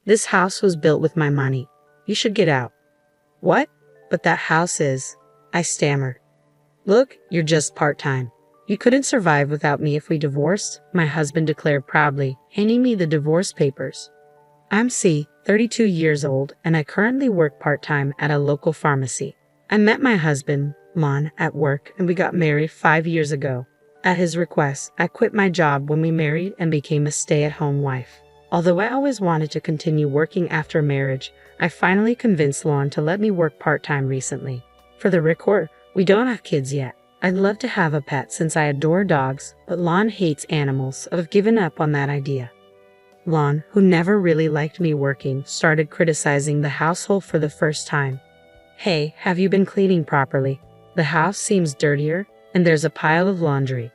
This house was built with my money. You should get out." "What? But that house is—" I stammered. "Look, you're just part-time. You couldn't survive without me if we divorced," my husband declared proudly, handing me the divorce papers. "I'm 32 years old, and I currently work part-time at a local pharmacy. I met my husband, Lon, at work, and we got married 5 years ago. At his request, I quit my job when we married and became a stay-at-home wife. Although I always wanted to continue working after marriage, I finally convinced Lon to let me work part-time recently. For the record, we don't have kids yet. I'd love to have a pet since I adore dogs, but Lon hates animals, so I've given up on that idea." Lon, who never really liked me working, started criticizing the household for the first time. "Hey, have you been cleaning properly? The house seems dirtier, and there's a pile of laundry."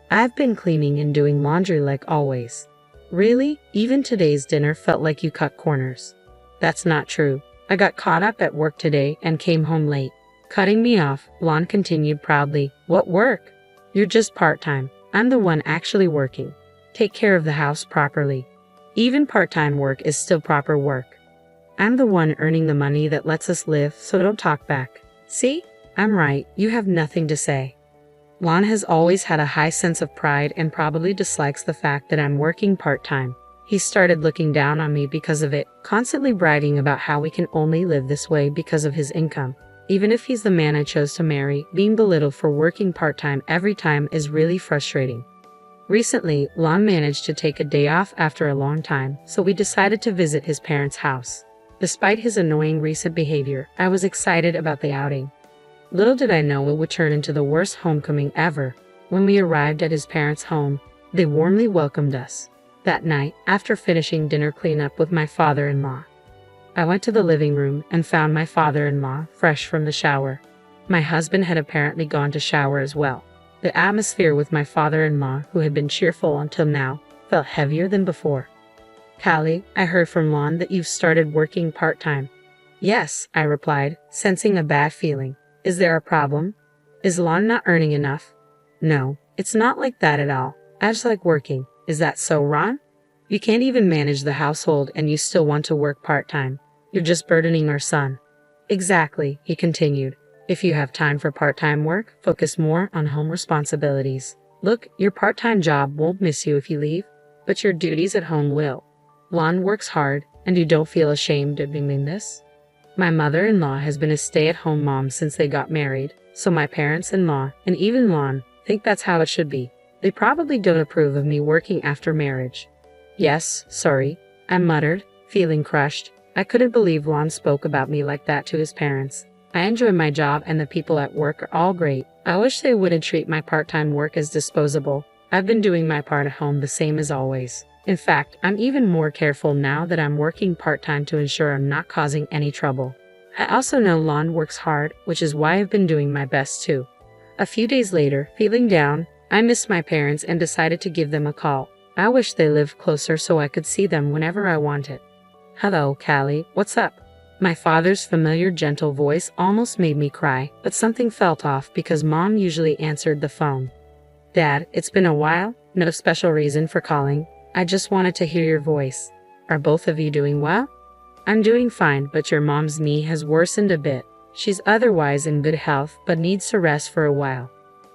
"I've been cleaning and doing laundry like always." "Really? Even today's dinner felt like you cut corners." "That's not true. I got caught up at work today and came home late." Cutting me off, Lon continued proudly, "What work? You're just part-time. I'm the one actually working. Take care of the house properly. Even part-time work is still proper work. I'm the one earning the money that lets us live, so don't talk back. See? I'm right. You have nothing to say." Lon has always had a high sense of pride and probably dislikes the fact that I'm working part-time. He started looking down on me because of it, constantly bragging about how we can only live this way because of his income. Even if he's the man I chose to marry, being belittled for working part-time every time is really frustrating. Recently, Lon managed to take a day off after a long time, so we decided to visit his parents' house. Despite his annoying recent behavior, I was excited about the outing. Little did I know it would turn into the worst homecoming ever. When we arrived at his parents' home, they warmly welcomed us. That night, after finishing dinner cleanup with my father-in-law, I went to the living room and found my father-in-law fresh from the shower. My husband had apparently gone to shower as well. The atmosphere with my father-in-law, who had been cheerful until now, felt heavier than before. "Callie, I heard from Lon that you've started working part-time." "Yes," I replied, sensing a bad feeling. "Is there a problem? Is Lon not earning enough?" "No, it's not like that at all. I just like working." "Is that so, Ron? You can't even manage the household and you still want to work part-time. You're just burdening our son." "Exactly," he continued. "If you have time for part-time work, focus more on home responsibilities. Look, your part-time job won't miss you if you leave, but your duties at home will. Lon works hard, and you don't feel ashamed of doing this?" My mother-in-law has been a stay-at-home mom since they got married, so my parents-in-law, and even Lon, think that's how it should be. They probably don't approve of me working after marriage. "Yes, sorry," I muttered, feeling crushed. I couldn't believe Lon spoke about me like that to his parents. I enjoy my job and the people at work are all great. I wish they wouldn't treat my part-time work as disposable. I've been doing my part at home the same as always. In fact, I'm even more careful now that I'm working part-time to ensure I'm not causing any trouble. I also know Lon works hard, which is why I've been doing my best too. A few days later, feeling down, I missed my parents and decided to give them a call. I wish they lived closer so I could see them whenever I wanted. "Hello, Callie, what's up?" My father's familiar gentle voice almost made me cry, but something felt off because Mom usually answered the phone. "Dad, it's been a while. No special reason for calling. I just wanted to hear your voice. Are both of you doing well?" "I'm doing fine, but your mom's knee has worsened a bit. She's otherwise in good health, but needs to rest for a while."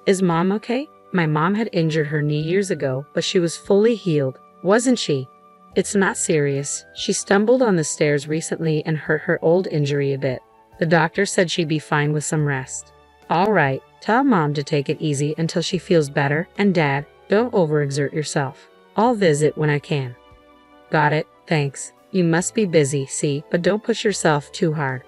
"Is Mom okay?" My mom had injured her knee years ago, but she was fully healed, wasn't she? "It's not serious. She stumbled on the stairs recently and hurt her old injury a bit. The doctor said she'd be fine with some rest." "All right, tell Mom to take it easy until she feels better, and Dad, don't overexert yourself. I'll visit when I can." "Got it, thanks. You must be busy, see, but don't push yourself too hard."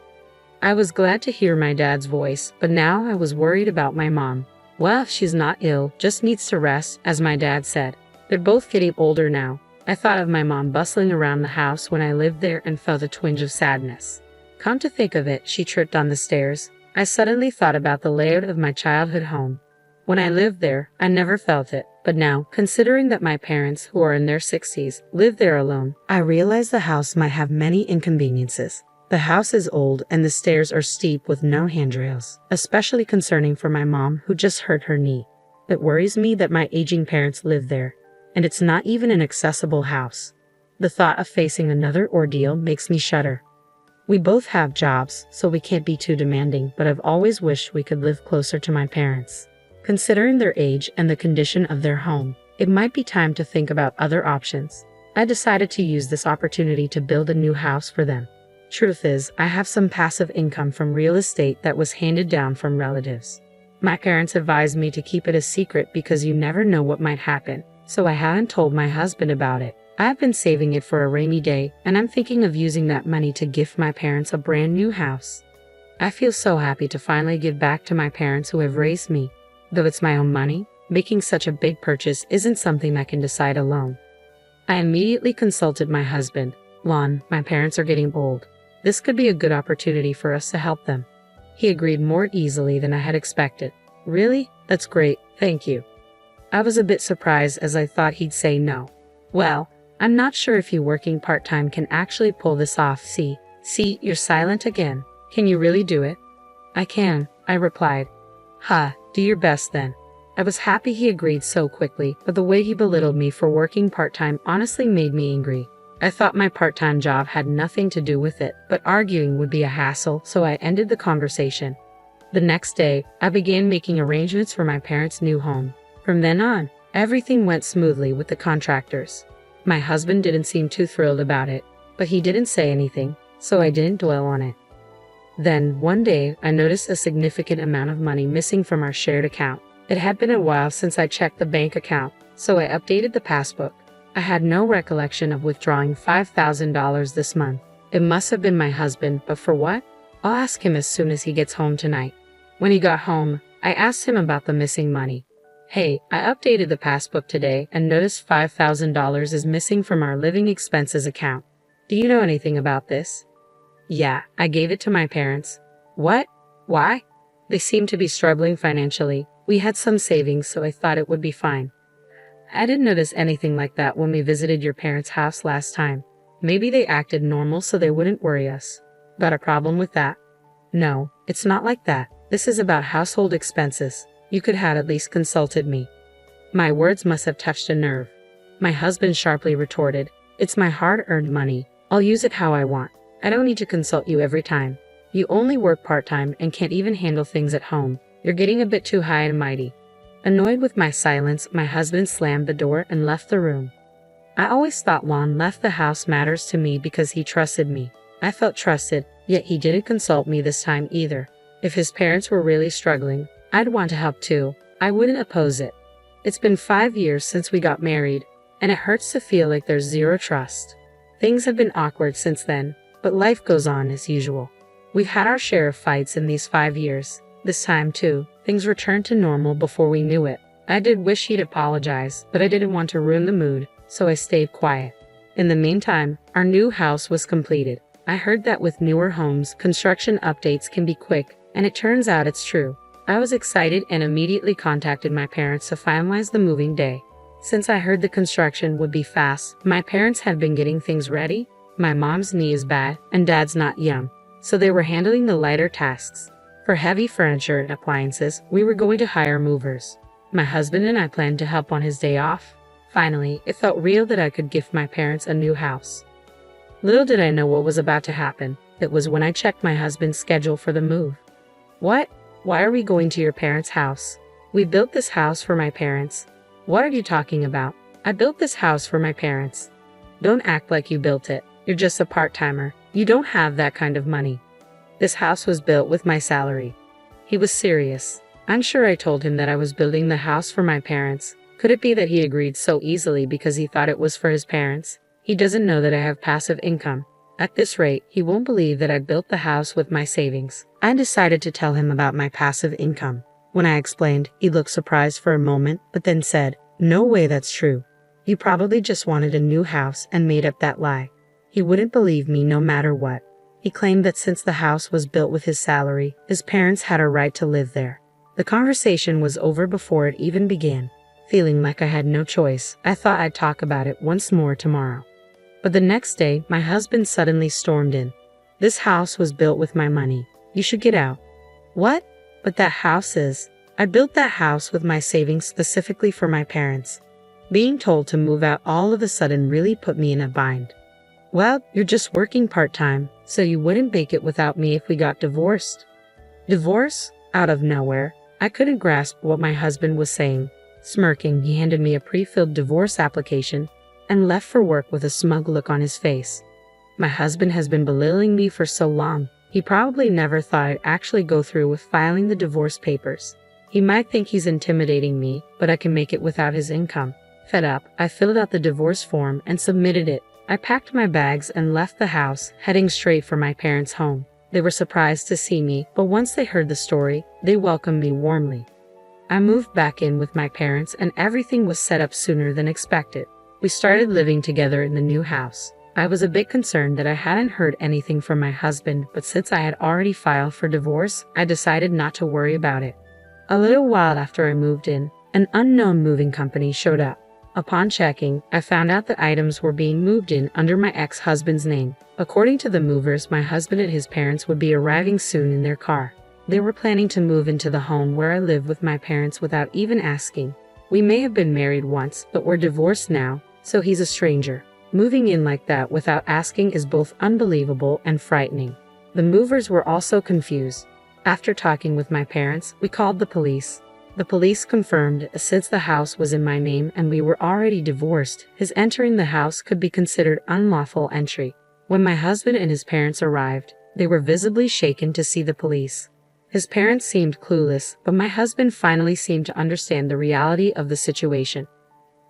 I was glad to hear my dad's voice, but now I was worried about my mom. Well, she's not ill, just needs to rest, as my dad said. They're both getting older now. I thought of my mom bustling around the house when I lived there and felt a twinge of sadness. Come to think of it, she tripped on the stairs. I suddenly thought about the layout of my childhood home. When I lived there, I never felt it, but now, considering that my parents, who are in their 60s, live there alone, I realize the house might have many inconveniences. The house is old and the stairs are steep with no handrails, especially concerning for my mom who just hurt her knee. It worries me that my aging parents live there, and it's not even an accessible house. The thought of facing another ordeal makes me shudder. We both have jobs, so we can't be too demanding, but I've always wished we could live closer to my parents. Considering their age and the condition of their home, it might be time to think about other options. I decided to use this opportunity to build a new house for them. Truth is, I have some passive income from real estate that was handed down from relatives. My parents advised me to keep it a secret because you never know what might happen, so I hadn't told my husband about it. I've been saving it for a rainy day, and I'm thinking of using that money to gift my parents a brand new house. I feel so happy to finally give back to my parents who have raised me. Though it's my own money, making such a big purchase isn't something I can decide alone. I immediately consulted my husband. Lon, my parents are getting old. This could be a good opportunity for us to help them. He agreed more easily than I had expected. Really? That's great, thank you. I was a bit surprised as I thought he'd say no. Well, I'm not sure if you working part-time can actually pull this off. See, you're silent again. Can you really do it? I can, I replied. Do your best then. I was happy he agreed so quickly, but the way he belittled me for working part-time honestly made me angry. I thought my part-time job had nothing to do with it, but arguing would be a hassle, so I ended the conversation. The next day, I began making arrangements for my parents' new home. From then on, everything went smoothly with the contractors. My husband didn't seem too thrilled about it, but he didn't say anything, so I didn't dwell on it. Then, one day, I noticed a significant amount of money missing from our shared account. It had been a while since I checked the bank account, so I updated the passbook. I had no recollection of withdrawing $5,000 this month. It must have been my husband, but for what? I'll ask him as soon as he gets home tonight. When he got home, I asked him about the missing money. Hey, I updated the passbook today and noticed $5,000 is missing from our living expenses account. Do you know anything about this? Yeah, I gave it to my parents. What? Why? They seem to be struggling financially. We had some savings, so I thought it would be fine. I didn't notice anything like that when we visited your parents' house last time. Maybe they acted normal so they wouldn't worry us. Got a problem with that? No, it's not like that. This is about household expenses. You could have at least consulted me. My words must have touched a nerve. My husband sharply retorted, It's my hard-earned money. I'll use it how I want. I don't need to consult you every time. You only work part-time and can't even handle things at home. You're getting a bit too high and mighty. Annoyed with my silence, my husband slammed the door and left the room. I always thought Lon left the house matters to me because he trusted me. I felt trusted, yet he didn't consult me this time either. If his parents were really struggling, I'd want to help too. I wouldn't oppose it. It's been 5 years since we got married, and it hurts to feel like there's zero trust. Things have been awkward since then, but life goes on as usual. We've had our share of fights in these 5 years. This time, too, things returned to normal before we knew it. I did wish he'd apologize, but I didn't want to ruin the mood, so I stayed quiet. In the meantime, our new house was completed. I heard that with newer homes, construction updates can be quick, and it turns out it's true. I was excited and immediately contacted my parents to finalize the moving day. Since I heard the construction would be fast, my parents had been getting things ready. My mom's knee is bad, and dad's not young, so they were handling the lighter tasks. For heavy furniture and appliances, we were going to hire movers. My husband and I planned to help on his day off. Finally, it felt real that I could gift my parents a new house. Little did I know what was about to happen. It was when I checked my husband's schedule for the move. What? Why are we going to your parents' house? We built this house for my parents. What are you talking about? I built this house for my parents. Don't act like you built it. You're just a part-timer. You don't have that kind of money. This house was built with my salary. He was serious. I'm sure I told him that I was building the house for my parents. Could it be that he agreed so easily because he thought it was for his parents? He doesn't know that I have passive income. At this rate, he won't believe that I built the house with my savings. I decided to tell him about my passive income. When I explained, he looked surprised for a moment, but then said, No way that's true. You probably just wanted a new house and made up that lie. He wouldn't believe me no matter what. He claimed that since the house was built with his salary, his parents had a right to live there. The conversation was over before it even began. Feeling like I had no choice, I thought I'd talk about it once more tomorrow. But the next day, my husband suddenly stormed in. This house was built with my money. You should get out. What? But that house is. I built that house with my savings specifically for my parents. Being told to move out all of a sudden really put me in a bind. Well, you're just working part-time, so you wouldn't make it without me if we got divorced. Divorce? Out of nowhere. I couldn't grasp what my husband was saying. Smirking, he handed me a pre-filled divorce application and left for work with a smug look on his face. My husband has been belittling me for so long. He probably never thought I'd actually go through with filing the divorce papers. He might think he's intimidating me, but I can make it without his income. Fed up, I filled out the divorce form and submitted it. I packed my bags and left the house, heading straight for my parents' home. They were surprised to see me, but once they heard the story, they welcomed me warmly. I moved back in with my parents and everything was set up sooner than expected. We started living together in the new house. I was a bit concerned that I hadn't heard anything from my husband, but since I had already filed for divorce, I decided not to worry about it. A little while after I moved in, an unknown moving company showed up. Upon checking, I found out that items were being moved in under my ex-husband's name. According to the movers, my husband and his parents would be arriving soon in their car. They were planning to move into the home where I live with my parents without even asking. We may have been married once, but we're divorced now, so he's a stranger. Moving in like that without asking is both unbelievable and frightening. The movers were also confused. After talking with my parents, we called the police. The police confirmed that since the house was in my name and we were already divorced, his entering the house could be considered unlawful entry. When my husband and his parents arrived, they were visibly shaken to see the police. His parents seemed clueless, but my husband finally seemed to understand the reality of the situation.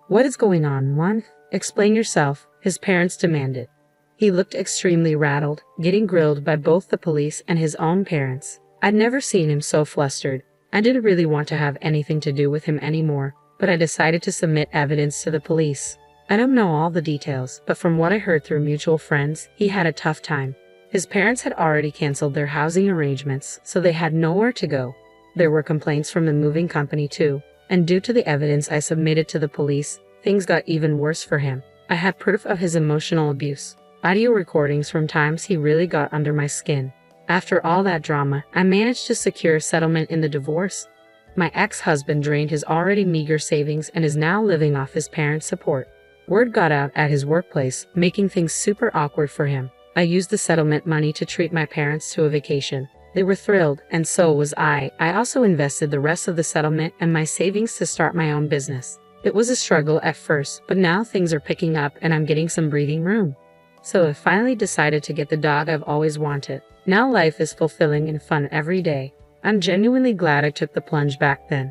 "What is going on, Juan? Explain yourself," his parents demanded. He looked extremely rattled, getting grilled by both the police and his own parents. I'd never seen him so flustered. I didn't really want to have anything to do with him anymore, but I decided to submit evidence to the police. I don't know all the details, but from what I heard through mutual friends, he had a tough time. His parents had already canceled their housing arrangements, so they had nowhere to go. There were complaints from the moving company too, and due to the evidence I submitted to the police, things got even worse for him. I had proof of his emotional abuse, audio recordings from times he really got under my skin. After all that drama, I managed to secure a settlement in the divorce. My ex-husband drained his already meager savings and is now living off his parents' support. Word got out at his workplace, making things super awkward for him. I used the settlement money to treat my parents to a vacation. They were thrilled, and so was I. I also invested the rest of the settlement and my savings to start my own business. It was a struggle at first, but now things are picking up and I'm getting some breathing room. So I finally decided to get the dog I've always wanted. Now life is fulfilling and fun every day. I'm genuinely glad I took the plunge back then.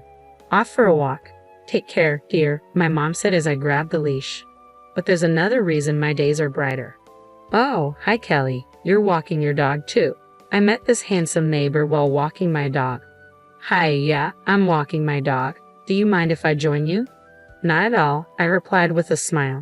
Off for a walk. Take care, dear, my mom said as I grabbed the leash. But there's another reason my days are brighter. Oh, hi Kelly, you're walking your dog too. I met this handsome neighbor while walking my dog. Hi, yeah, I'm walking my dog. Do you mind if I join you? Not at all, I replied with a smile.